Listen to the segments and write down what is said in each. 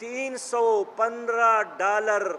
$315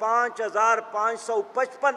5,555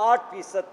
8%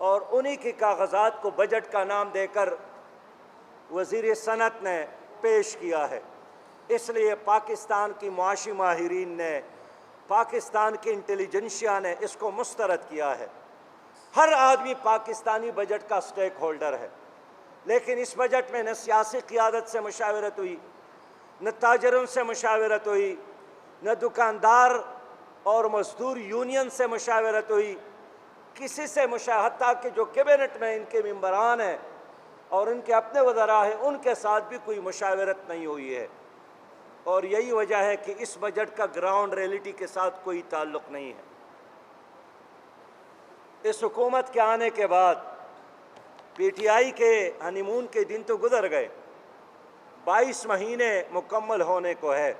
اور انہی کے کاغذات کو بجٹ کا نام دے کر وزیر صنعت نے پیش کیا ہے۔ اس لیے پاکستان کی معاشی ماہرین نے، پاکستان کی انٹیلیجنسیا نے اس کو مسترد کیا ہے۔ ہر آدمی پاکستانی بجٹ کا سٹیک ہولڈر ہے، لیکن اس بجٹ میں نہ سیاسی قیادت سے مشاورت ہوئی، نہ تاجروں سے مشاورت ہوئی، نہ دکاندار اور مزدور یونین سے مشاورت ہوئی، کسی سے حتیٰ کہ جو کیبنٹ میں ان کے ممبران ہیں اور ان کے اپنے وزراء ہیں ان کے ساتھ بھی کوئی مشاورت نہیں ہوئی ہے۔ اور یہی وجہ ہے کہ اس بجٹ کا گراؤنڈ ریئلٹی کے ساتھ کوئی تعلق نہیں ہے۔ اس حکومت کے آنے کے بعد پی ٹی آئی کے ہنی مون کے دن تو گزر گئے، 22 مہینے مکمل ہونے کو ہے،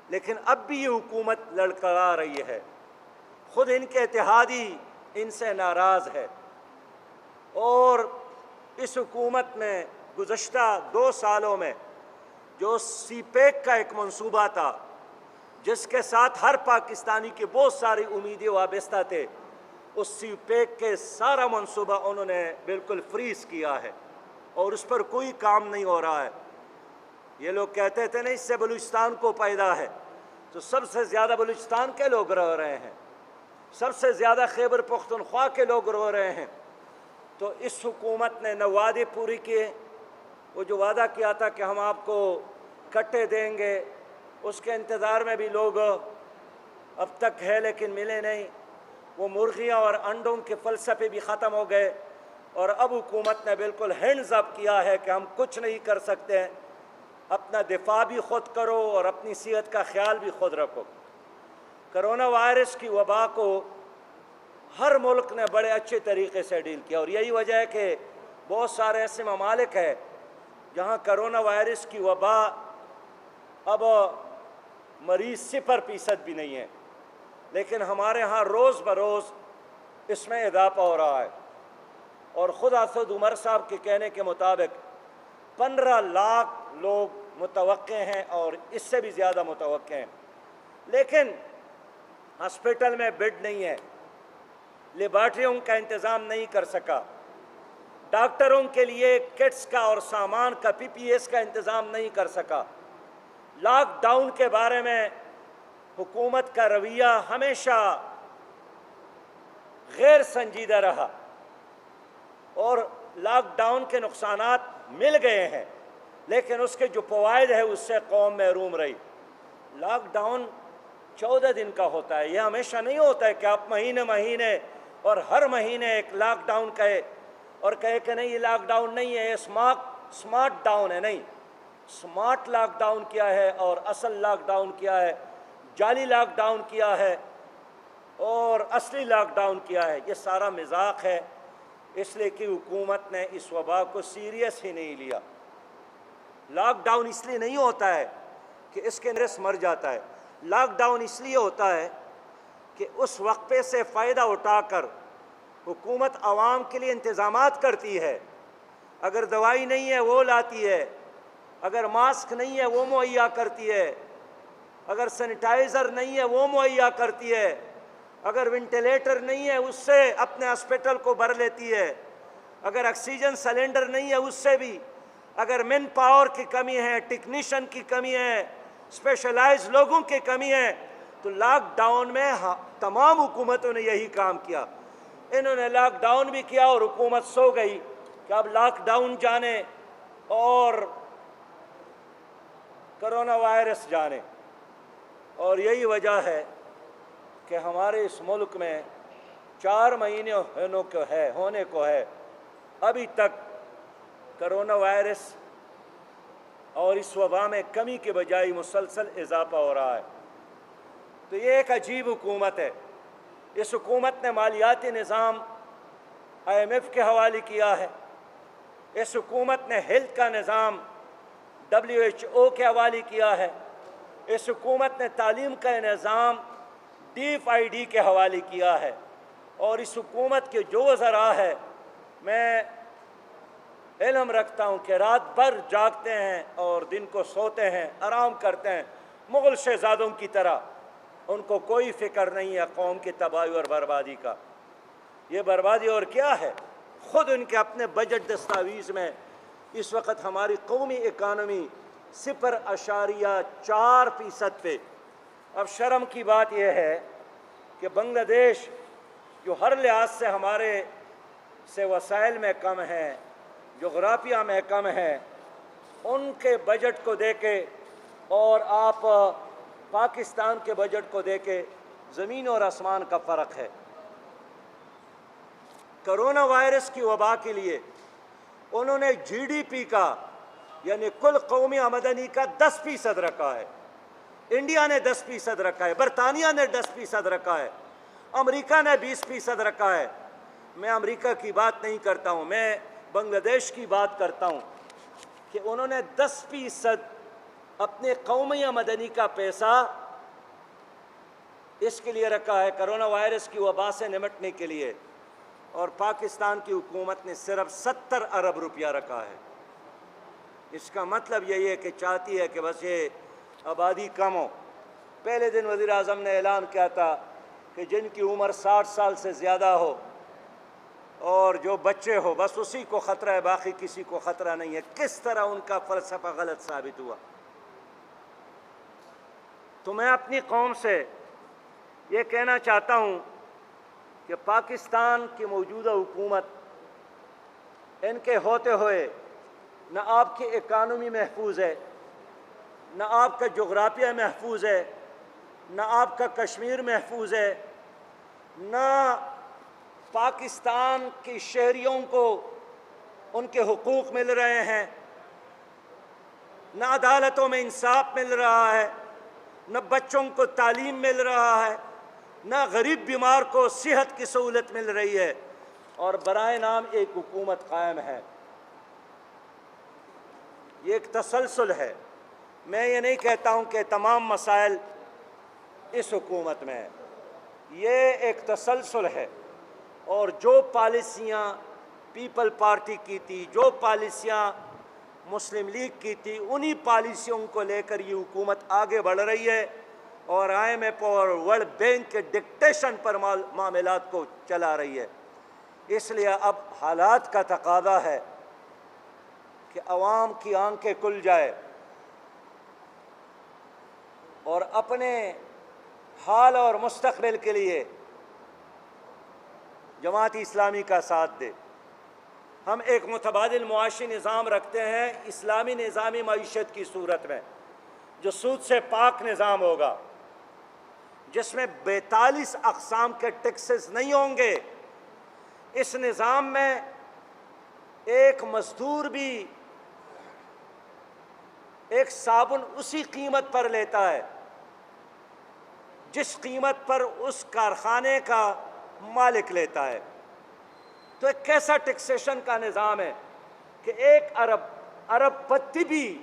لیکن اب بھی یہ حکومت لڑکھڑا رہی ہے۔ خود ان کے اتحادی ان سے ناراض ہے، اور اس حکومت میں گزشتہ 2 سالوں میں جو سی پیک کا ایک منصوبہ تھا جس کے ساتھ ہر پاکستانی کی بہت ساری امیدیں وابستہ تھے، اس سی پیک کے سارا منصوبہ انہوں نے بالکل فریز کیا ہے اور اس پر کوئی کام نہیں ہو رہا ہے۔ یہ لوگ کہتے تھے نا اس سے بلوچستان کو پیدا ہے، تو سب سے زیادہ بلوچستان کے لوگ رو رہے ہیں، سب سے زیادہ خیبر پختونخوا کے لوگ رو رہے ہیں۔ تو اس حکومت نے نہ وعدے پورے کیے، وہ جو وعدہ کیا تھا کہ ہم آپ کو کٹے دیں گے، اس کے انتظار میں بھی لوگ اب تک ہے لیکن ملے نہیں۔ وہ مرغیاں اور انڈوں کے فلسفے بھی ختم ہو گئے، اور اب حکومت نے بالکل ہینڈز اپ کیا ہے کہ ہم کچھ نہیں کر سکتے ہیں، اپنا دفاع بھی خود کرو اور اپنی صحت کا خیال بھی خود رکھو۔ کرونا وائرس کی وبا کو ہر ملک نے بڑے اچھے طریقے سے ڈیل کیا، اور یہی وجہ ہے کہ بہت سارے ایسے ممالک ہیں جہاں کرونا وائرس کی وبا اب مریض 0% بھی نہیں ہے، لیکن ہمارے ہاں روز بروز اس میں اضافہ ہو رہا ہے۔ اور خود اسد عمر صاحب کے کہنے کے مطابق 15 لاکھ لوگ متوقع ہیں اور اس سے بھی زیادہ متوقع ہیں، لیکن ہسپیٹل میں بیڈ نہیں ہے، لیبارٹریوں کا انتظام نہیں کر سکا، ڈاکٹروں کے لیے کٹس کا اور سامان کا پی پی ایس کا انتظام نہیں کر سکا۔ لاک ڈاؤن کے بارے میں حکومت کا رویہ ہمیشہ غیر سنجیدہ رہا، اور لاک ڈاؤن کے نقصانات مل گئے ہیں، لیکن اس کے جو فوائد ہے اس سے قوم محروم رہی۔ لاک ڈاؤن 14 دن کا ہوتا ہے، یہ ہمیشہ نہیں ہوتا ہے کہ آپ مہینے اور ہر مہینے ایک لاک ڈاؤن کہے اور کہے کہ نہیں یہ لاک ڈاؤن نہیں ہے، یہ سمارٹ ڈاؤن ہے۔ نہیں، سمارٹ لاک ڈاؤن کیا ہے اور اصل لاک ڈاؤن کیا ہے، جعلی لاک ڈاؤن کیا ہے اور اصلی لاک ڈاؤن کیا ہے، یہ سارا مذاق ہے، اس لیے کہ حکومت نے اس وبا کو سیریس ہی نہیں لیا۔ لاک ڈاؤن اس لیے نہیں ہوتا ہے کہ اس کے نرس مر جاتا ہے، لاک ڈاؤن اس لیے ہوتا ہے کہ اس وقفے سے فائدہ اٹھا کر حکومت عوام کے لیے انتظامات کرتی ہے۔ اگر دوائی نہیں ہے وہ لاتی ہے، اگر ماسک نہیں ہے وہ مہیا کرتی ہے، اگر سینیٹائزر نہیں ہے وہ مہیا کرتی ہے، اگر وینٹیلیٹر نہیں ہے اس سے اپنے ہاسپٹل کو بھر لیتی ہے، اگر آکسیجن سلنڈر نہیں ہے اس سے بھی، اگر مین پاور کی کمی ہے، ٹیکنیشین کی کمی ہے، اسپیشلائز لوگوں کی کمی ہے، تو لاک ڈاؤن میں تمام حکومتوں نے یہی کام کیا۔ انہوں نے لاک ڈاؤن بھی کیا اور حکومت سو گئی کہ اب لاک ڈاؤن جانے اور کرونا وائرس جانے۔ اور یہی وجہ ہے کہ ہمارے اس ملک میں 4 مہینے ہونے کو ہے، ابھی تک کرونا وائرس اور اس وبا میں کمی کے بجائے مسلسل اضافہ ہو رہا ہے۔ تو یہ ایک عجیب حکومت ہے۔ اس حکومت نے مالیاتی نظام IMF کے حوالے کیا ہے، اس حکومت نے ہیلتھ کا نظام WHO کے حوالے کیا ہے، اس حکومت نے تعلیم کا نظام DFID کے حوالے کیا ہے، اور اس حکومت کے جو وزراء ہیں میں علم رکھتا ہوں کہ رات بھر جاگتے ہیں اور دن کو سوتے ہیں، آرام کرتے ہیں، مغل شہزادوں کی طرح، ان کو کوئی فکر نہیں ہے قوم کی تباہی اور بربادی کا۔ یہ بربادی اور کیا ہے؟ خود ان کے اپنے بجٹ دستاویز میں اس وقت ہماری قومی اکانومی 0.4% پہ۔ اب شرم کی بات یہ ہے کہ بنگلہ دیش جو ہر لحاظ سے ہمارے سے وسائل میں کم ہے، جغرافیہ میں کم ہے، ان کے بجٹ کو دے کے اور آپ پاکستان کے بجٹ کو دے کے زمین اور آسمان کا فرق ہے۔ کرونا وائرس کی وبا کے لیے انہوں نے جی ڈی پی کا یعنی کل قومی آمدنی کا 10% رکھا ہے۔ انڈیا نے 10% رکھا ہے، برطانیہ نے 10% رکھا ہے، امریکہ نے 20% رکھا ہے۔ میں امریکہ کی بات نہیں کرتا ہوں، میں بنگلہ دیش کی بات کرتا ہوں کہ انہوں نے 10% اپنے قومی آمدنی کا پیسہ اس کے لیے رکھا ہے کرونا وائرس کی وبا سے نمٹنے کے لیے، اور پاکستان کی حکومت نے صرف 70 ارب روپیہ رکھا ہے۔ اس کا مطلب یہی ہے کہ چاہتی ہے کہ بس یہ آبادی کم ہو۔ پہلے دن وزیر اعظم نے اعلان کیا تھا کہ جن کی عمر 60 سال سے زیادہ ہو اور جو بچے ہو بس اسی کو خطرہ ہے، باقی کسی کو خطرہ نہیں ہے۔ کس طرح ان کا فلسفہ غلط ثابت ہوا۔ تو میں اپنی قوم سے یہ کہنا چاہتا ہوں کہ پاکستان کی موجودہ حکومت ان کے ہوتے ہوئے نہ آپ کی اکانومی محفوظ ہے، نہ آپ کا جغرافیہ محفوظ ہے، نہ آپ کا کشمیر محفوظ ہے، نہ پاکستان کی شہریوں کو ان کے حقوق مل رہے ہیں، نہ عدالتوں میں انصاف مل رہا ہے، نہ بچوں کو تعلیم مل رہا ہے، نہ غریب بیمار کو صحت کی سہولت مل رہی ہے، اور برائے نام ایک حکومت قائم ہے۔ یہ ایک تسلسل ہے۔ میں یہ نہیں کہتا ہوں کہ تمام مسائل اس حکومت میں ہے، یہ ایک تسلسل ہے، اور جو پالیسیاں پیپل پارٹی کی تھی، جو پالیسیاں مسلم لیگ کی تھی، انہی پالیسیوں کو لے کر یہ حکومت آگے بڑھ رہی ہے، اور IMF اور ورلڈ بینک کے ڈکٹیشن پر معاملات کو چلا رہی ہے۔ اس لیے اب حالات کا تقاضا ہے کہ عوام کی آنکھیں کھل جائے اور اپنے حال اور مستقبل کے لیے جماعت اسلامی کا ساتھ دے۔ ہم ایک متبادل معاشی نظام رکھتے ہیں اسلامی نظامی معیشت کی صورت میں، جو سود سے پاک نظام ہوگا، جس میں 42 اقسام کے ٹیکسز نہیں ہوں گے۔ اس نظام میں ایک مزدور بھی ایک صابن اسی قیمت پر لیتا ہے جس قیمت پر اس کارخانے کا مالک لیتا ہے۔ تو ایک کیسا ٹیکسیشن کا نظام ہے کہ ایک ارب پتی بھی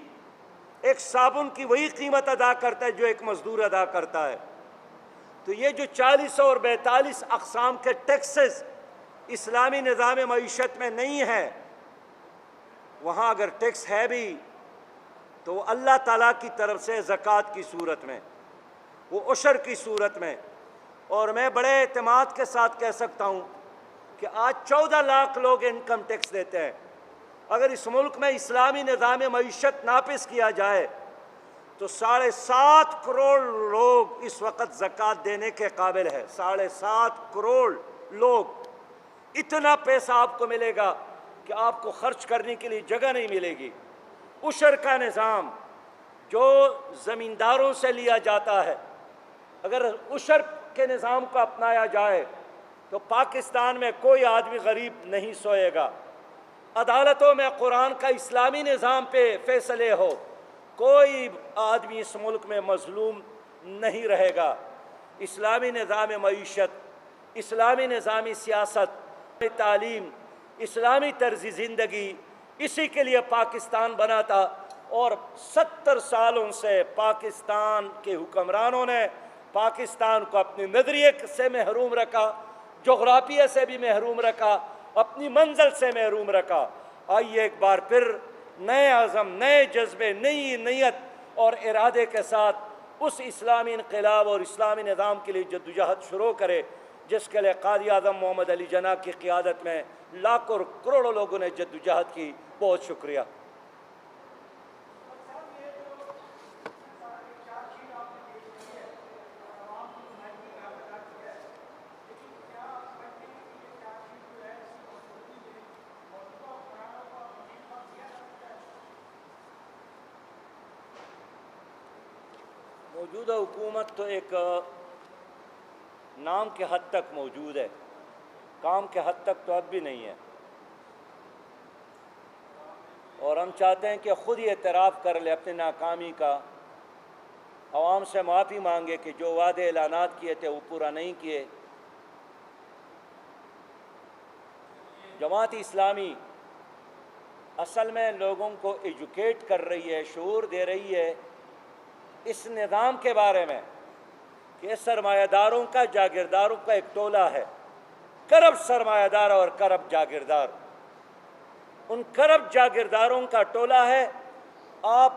ایک صابن کی وہی قیمت ادا کرتا ہے جو ایک مزدور ادا کرتا ہے۔ تو یہ جو 40 اور 42 اقسام کے ٹیکسز اسلامی نظام معیشت میں نہیں ہے، وہاں اگر ٹیکس ہے بھی تو وہ اللہ تعالیٰ کی طرف سے زکوٰۃ کی صورت میں، وہ عشر کی صورت میں۔ اور میں بڑے اعتماد کے ساتھ کہہ سکتا ہوں کہ آج 14 لاکھ لوگ انکم ٹیکس دیتے ہیں۔ اگر اس ملک میں اسلامی نظام معیشت نافذ کیا جائے تو 7.5 کروڑ لوگ اس وقت زکوٰۃ دینے کے قابل ہے۔ 7.5 کروڑ لوگ، اتنا پیسہ آپ کو ملے گا کہ آپ کو خرچ کرنے کے لیے جگہ نہیں ملے گی۔ عشر کا نظام جو زمینداروں سے لیا جاتا ہے، اگر عشر کے نظام کو اپنایا جائے تو پاکستان میں کوئی آدمی غریب نہیں سوئے گا۔ عدالتوں میں قرآن کا اسلامی نظام پہ فیصلے ہو، کوئی آدمی اس ملک میں مظلوم نہیں رہے گا۔ اسلامی نظام معیشت، اسلامی نظامی سیاست، تعلیم، اسلامی طرز زندگی، اسی کے لیے پاکستان بنا تھا، اور 70 سالوں سے پاکستان کے حکمرانوں نے پاکستان کو اپنے نظریے سے محروم رکھا، جغرافیہ سے بھی محروم رکھا، اپنی منزل سے محروم رکھا۔ آئیے ایک بار پھر نئے عزم، نئے جذبے، نئی نیت اور ارادے کے ساتھ اس اسلامی انقلاب اور اسلامی نظام کے لیے جدوجہد شروع کرے، جس کے لیے قائد اعظم محمد علی جناح کی قیادت میں لاکھوں اور کروڑوں لوگوں نے جدوجہد کی. بہت شکریہ. موجودہ حکومت تو ایک نام کے حد تک موجود ہے، کام کے حد تک تو اب بھی نہیں ہے، اور ہم چاہتے ہیں کہ خود ہی اعتراف کر لے اپنی ناکامی کا، عوام سے معافی مانگے کہ جو وعدے اعلانات کیے تھے وہ پورا نہیں کیے. جماعت اسلامی اصل میں لوگوں کو ایجوکیٹ کر رہی ہے، شعور دے رہی ہے اس نظام کے بارے میں کہ سرمایہ داروں کا، جاگیرداروں کا ایک ٹولہ ہے، کرپٹ سرمایہ دار اور کرپٹ جاگیردار. ان کرپٹ جاگیرداروں کا ٹولہ ہے. آپ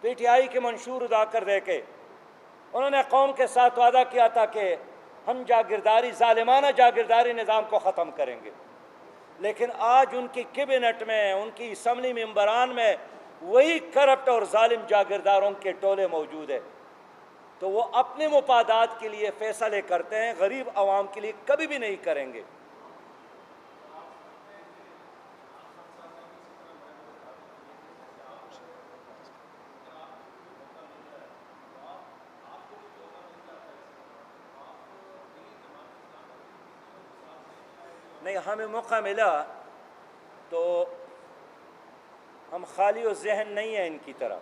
پی ٹی آئی کے منشور ادا کر دے کے انہوں نے قوم کے ساتھ وعدہ کیا تھا کہ ہم جاگیرداری، ظالمانہ جاگیرداری نظام کو ختم کریں گے، لیکن آج ان کی کیبنٹ میں، ان کی اسمبلی ممبران میں وہی کرپٹ اور ظالم جاگیرداروں کے ٹولے موجود ہیں. تو وہ اپنے مفادات کے لیے فیصلے کرتے ہیں، غریب عوام کے لیے کبھی بھی نہیں کریں گے. نہیں، ہمیں موقع ملا تو ہم خالی و ذہن نہیں ہیں ان کی طرح.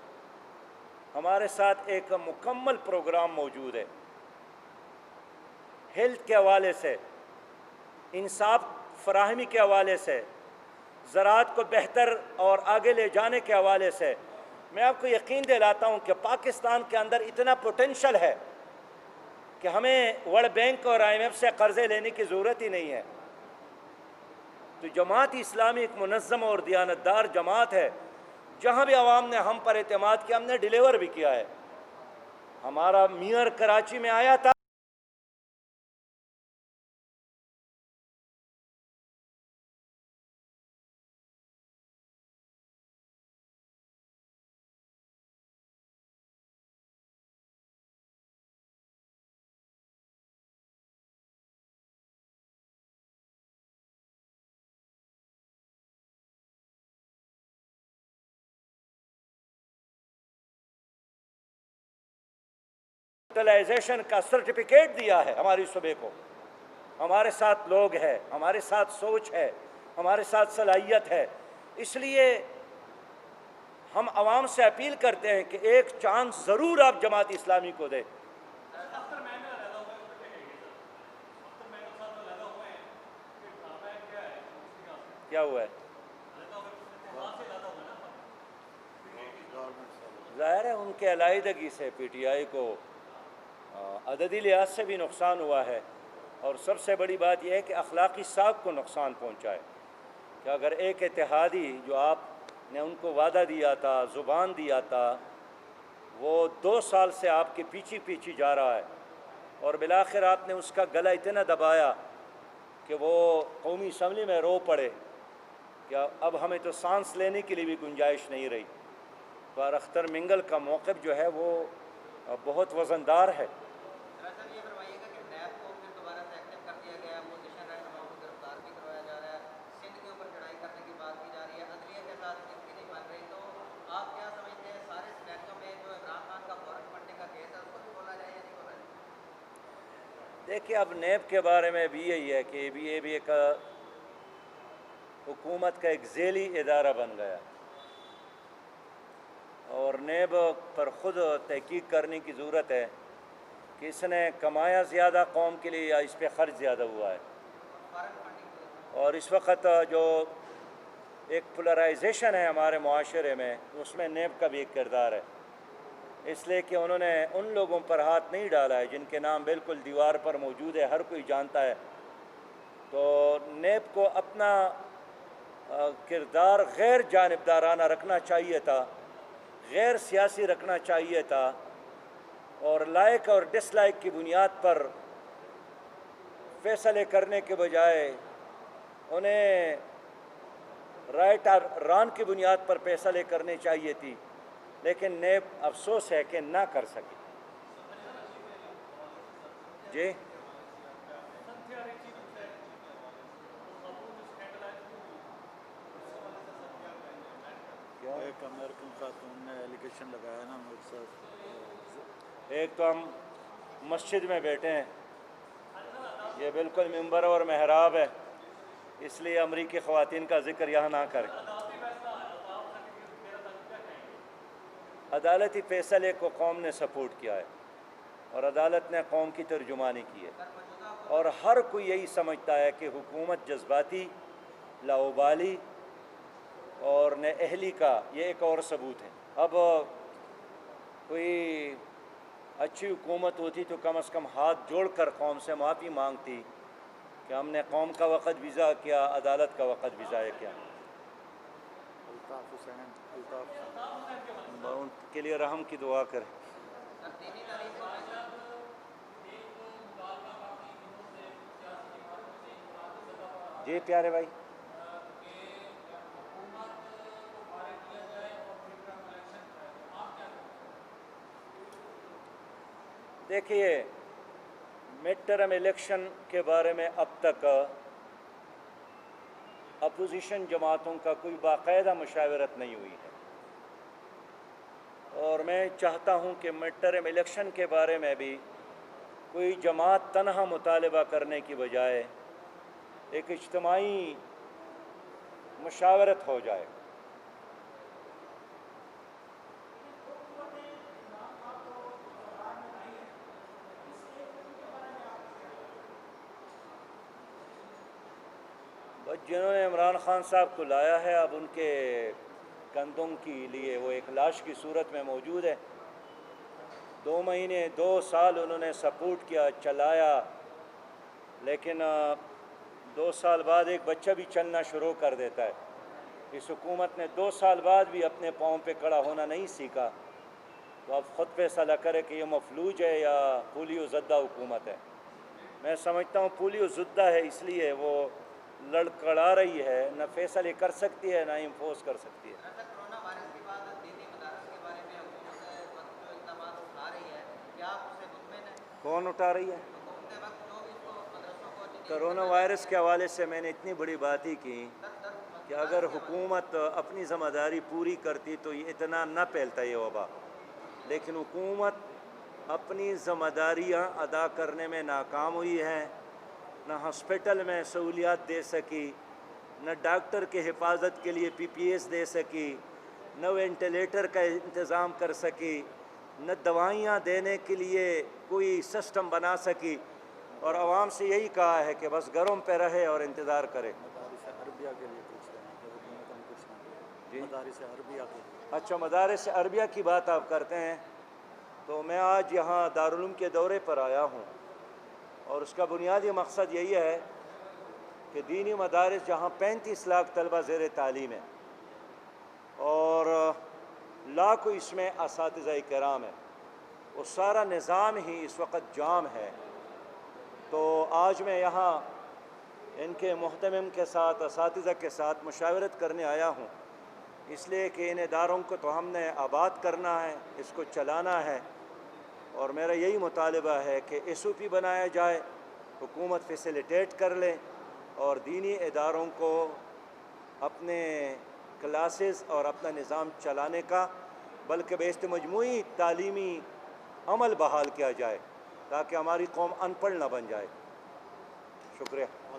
ہمارے ساتھ ایک مکمل پروگرام موجود ہے، ہیلتھ کے حوالے سے، انصاف فراہمی کے حوالے سے، زراعت کو بہتر اور آگے لے جانے کے حوالے سے. میں آپ کو یقین دلاتا ہوں کہ پاکستان کے اندر اتنا پوٹینشل ہے کہ ہمیں ورلڈ بینک اور آئی ایم ایف سے قرضے لینے کی ضرورت ہی نہیں ہے. تو جماعت اسلامی ایک منظم اور دیانتدار جماعت ہے. جہاں بھی عوام نے ہم پر اعتماد کیا، ہم نے ڈیلیور بھی کیا ہے. ہمارا میئر کراچی میں آیا تھا، یوٹیلائزیشن کا سرٹیفکیٹ دیا ہے ہماری صوبے کو. ہمارے ساتھ لوگ ہیں، ہمارے ساتھ سوچ ہے، ہمارے ساتھ صلاحیت ہے. اس لیے ہم عوام سے اپیل کرتے ہیں کہ ایک چانس ضرور آپ جماعت اسلامی کو دیں. کیا ہوا ہے؟ ظاہر ہے ان کے علیحدگی سے پی ٹی آئی کو عددی لحاظ سے بھی نقصان ہوا ہے، اور سب سے بڑی بات یہ ہے کہ اخلاقی ساکھ کو نقصان پہنچا ہے. کہ اگر ایک اتحادی جو آپ نے ان کو وعدہ دیا تھا، زبان دیا تھا، وہ 2 سال سے آپ کے پیچھے جا رہا ہے، اور بالآخر آپ نے اس کا گلا اتنا دبایا کہ وہ قومی اسمبلی میں رو پڑے کہ اب ہمیں تو سانس لینے کے لیے بھی گنجائش نہیں رہی. پر اختر منگل کا موقف جو ہے وہ بہت وزندار ہے. سر یہ فرمائیے گا کہ نیب کو پھر دوبارہ سے ایکٹیو کر دیا گیا ہے، اپوزیشن رہنماؤں کو گرفتار بھی کروایا جا رہا ہے، سندھ کے اوپر چڑھائی کرنے کی بات کی جا رہی ہے، عدلیہ کے ساتھ ان کی نہیں بن رہی. تو آپ کیا سمجھتے ہیں سارے سینیریو میں جو عمران خان کا فورن فنڈنگ کا کیس ہے اس کو بھی کھولا جائے یا نہیں کھولا جائے؟ دیکھیے، اب نیب کے بارے میں بھی یہی ہے کہ یہ بھی ایک حکومت کا ایک ذیلی ادارہ بن گیا، اور نیب پر خود تحقیق کرنے کی ضرورت ہے کہ اس نے کمایا زیادہ قوم کے لیے یا اس پہ خرچ زیادہ ہوا ہے. اور اس وقت جو ایک پولرائزیشن ہے ہمارے معاشرے میں، اس میں نیب کا بھی ایک کردار ہے، اس لیے کہ انہوں نے ان لوگوں پر ہاتھ نہیں ڈالا ہے جن کے نام بالکل دیوار پر موجود ہے، ہر کوئی جانتا ہے. تو نیب کو اپنا کردار غیر جانبدارانہ رکھنا چاہیے تھا، غیر سیاسی رکھنا چاہیے تھا، اور لائک اور ڈس لائک کی بنیاد پر فیصلے کرنے کے بجائے انہیں رائٹ اور ران کی بنیاد پر فیصلے کرنے چاہیے تھی، لیکن نیب افسوس ہے کہ نہ کر سکی۔ جی ایک امریکن خاتون نے ایلیگیشن لگایا نا میرے ساتھ۔ ایک تو ہم مسجد میں بیٹھے ہیں، یہ بالکل ممبر اور محراب ہے، اس لیے امریکی خواتین کا ذکر یہاں نہ کریں۔ عدالتی فیصلے کو قوم نے سپورٹ کیا ہے اور عدالت نے قوم کی ترجمانی کی ہے، اور ہر کوئی یہی سمجھتا ہے کہ حکومت جذباتی، لاابالی اور نااہلی کا یہ ایک اور ثبوت ہے۔ اب کوئی اچھی حکومت ہوتی تو کم از کم ہاتھ جوڑ کر قوم سے معافی مانگتی کہ ہم نے قوم کا وقت بھی ضائع کیا، عدالت کا وقت بھی ضائع کیا۔ الطاف حسین، الطاف اللہ ان کے لیے رحم کی دعا کریں۔ جی پیارے بھائی، دیکھیے مڈ ٹرم الیکشن کے بارے میں اب تک اپوزیشن جماعتوں کا کوئی باقاعدہ مشاورت نہیں ہوئی ہے، اور میں چاہتا ہوں کہ مڈ ٹرم الیکشن کے بارے میں بھی کوئی جماعت تنہا مطالبہ کرنے کی بجائے ایک اجتماعی مشاورت ہو جائے۔ جنہوں نے عمران خان صاحب کو لایا ہے، اب ان کے کندھوں کے لیے وہ ایک لاش کی صورت میں موجود ہے۔ 2 مہینے 2 سال انہوں نے سپورٹ کیا، چلایا، لیکن 2 سال بعد ایک بچہ بھی چلنا شروع کر دیتا ہے۔ اس حکومت نے 2 سال بعد بھی اپنے پاؤں پہ کھڑا ہونا نہیں سیکھا، تو اب خود فیصلہ کرے کہ یہ مفلوج ہے یا پولیو زدہ حکومت ہے۔ میں سمجھتا ہوں پولیو زدہ ہے، اس لیے وہ لڑکھڑا رہی ہے، نہ فیصلے کر سکتی ہے نہ امپوز کر سکتی ہے۔ کرونا وائرس کے بعد دینی مدارس کے بارے میں حکومت وقت جو اقدامات اٹھا رہی ہے، کیا آپ اس سے مطمئن ہیں؟ کون اٹھا رہی ہے؟ حکومت وقت جو اس کو مدرسوں کو کرونا وائرس کے حوالے سے میں نے اتنی بڑی بات ہی کی کہ اگر حکومت اپنی ذمہ داری پوری کرتی تو یہ اتنا نہ پھیلتا یہ وبا، لیکن حکومت اپنی ذمہ داریاں ادا کرنے میں ناکام ہوئی ہے، نہ ہسپیٹل میں سہولیات دے سکی، نہ ڈاکٹر کے حفاظت کے لیے PPS دے سکی، نہ وینٹیلیٹر کا انتظام کر سکی، نہ دوائیاں دینے کے لیے کوئی سسٹم بنا سکی، اور عوام سے یہی کہا ہے کہ بس گھروں پہ رہے اور انتظار کرے۔ مدارس عربیہ کے لیے پوچھ رہے ہیں کہ حکومت ہم کچھ نہ کرے۔ جی مدارس عربیہ کے لیے۔ اچھا، مدارس عربیہ کی بات آپ کرتے ہیں، تو میں آج یہاں دارالعلوم کے دورے پر آیا ہوں، اور اس کا بنیادی مقصد یہی ہے کہ دینی مدارس جہاں 35 لاکھ طلبہ زیر تعلیم ہیں اور لاکھوں اس میں اساتذہ کرام ہیں، وہ سارا نظام ہی اس وقت جام ہے۔ تو آج میں یہاں ان کے محتمم کے ساتھ، اساتذہ کے ساتھ مشاورت کرنے آیا ہوں، اس لیے کہ ان اداروں کو تو ہم نے آباد کرنا ہے، اس کو چلانا ہے، اور میرا یہی مطالبہ ہے کہ SOP بنایا جائے، حکومت فیسیلیٹیٹ کر لے اور دینی اداروں کو اپنے کلاسز اور اپنا نظام چلانے کا بلکہ بیشتر مجموعی تعلیمی عمل بحال کیا جائے تاکہ ہماری قوم ان پڑھ نہ بن جائے۔ شکریہ۔